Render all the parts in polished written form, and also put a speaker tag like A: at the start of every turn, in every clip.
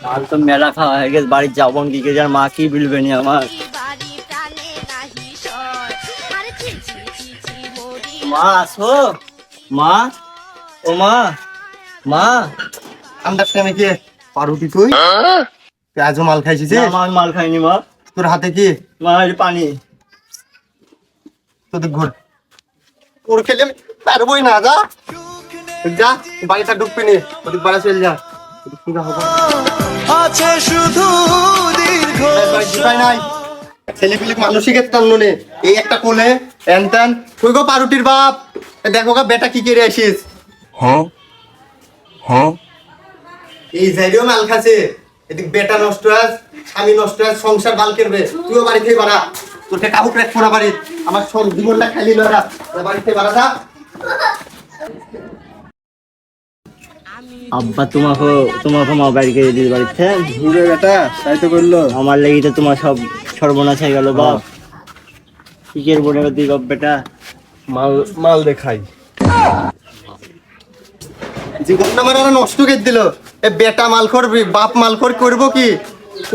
A: মাল তো মেলা খাওয়া হয়ে গেছে, বাড়ি যাবো কি কে যার মা কি বলবে নি আমার। মা আসো, মা, ও মা, মা।
B: ঠান্ডার টাইমে কি পাউরুটি তুই পেঁয়াজও মাল খাইছিস?
A: না মা, আমি মাল খাইনি মা।
B: তোর হাতে কি?
A: মা এই পানি।
B: তোদের ঘর ওর খেলে আমি পারবোই না। যা যা বাড়িটা ঢুকবি নি, ওদিক বাড়া চলে যা।
C: আছে শুধু দীর্ঘ
B: নাই ছেলে পিলে মানসিক নে এই একটা কোলে এন তেন। কই গো পাউরুটির বাপ, দেখো গা বেটা কি করে আসিস।
C: হ্যাঁ হ্যাঁ
B: এই জায়গাও মাল খাচ্ছে, এদিক বেটা নষ্ট হয়, স্বামী নষ্ট হয়, সংসার বাল করবে। তুইও বাড়ি থেকে বাড়া, তোকে কাবুক রাখবো না বাড়ির। আমার সব জীবনটা খালি লড়া, বাড়ি থেকে বাড়া যা।
A: আব্বা তোমাকে মা বাড়ি করে দিল বাড়িতে।
B: ঘুরে বেটা তাই তো বললো।
A: আমার লেগে তো তোমার সব সর্বনাশ হয়ে গেল বাপ। কি করবো না তুই বাপ বেটা?
B: মাল মাল দেখাই জীবনটা আমার নষ্ট করে দিল। এ বেটা মালখোর বাপ মালখোর করবো কি?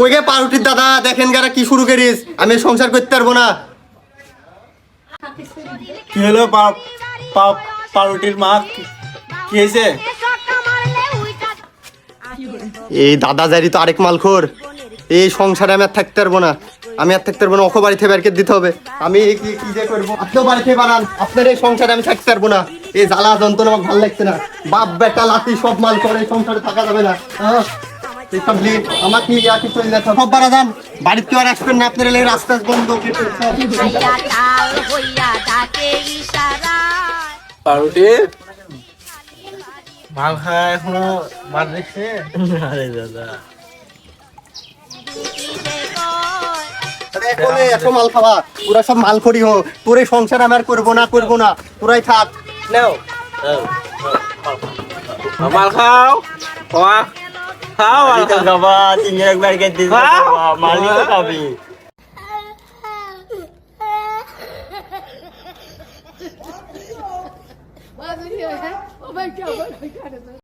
B: ওই গে পাউরুটির দাদা দেখেন গারা কি শুরু করিস, আমি সংসার করতে পারবো না।
D: কি হলো পাউরুটির মা, কি হয়েছে?
B: এই দাদা জারি তো আরেক মালখোর। এই সংসারে আমি আর থাকতে পারবো না, আমি আর থাকতে পারবো না। ওকে বাড়ি থেকে বের করে দিতে হবে। আমি কি কি যে করবো, আপনিও বাড়ি থেকে বানান। আপনার এই সংসারে আমি থাকতে পারবো না। এই জ্বালা যন্ত্রণা আমার ভালো লাগছে না। বাপ বেটা লাতি সব মাল করে, সংসারে থাকা যাবে না। আমাকে কি চলে যেতে সব বাড়া যান। বাড়িতে কেউ আর আসবেন না, আপনার এলে রাস্তা বন্ধ।
D: পাউরুটি মাল খায় এখনো মার দেখছে?
A: আরে দাদা
B: এত মাল খাওয়া, তোরা সব মাল করি হো। তোর এই সংসার আমি আর করবো না, তোরাই থাক।
D: নাও মাল খাও, খাও মাল খাও।
A: বাবা তিন একবার কে দিস মালিক তো খাবি।
E: Oh my God.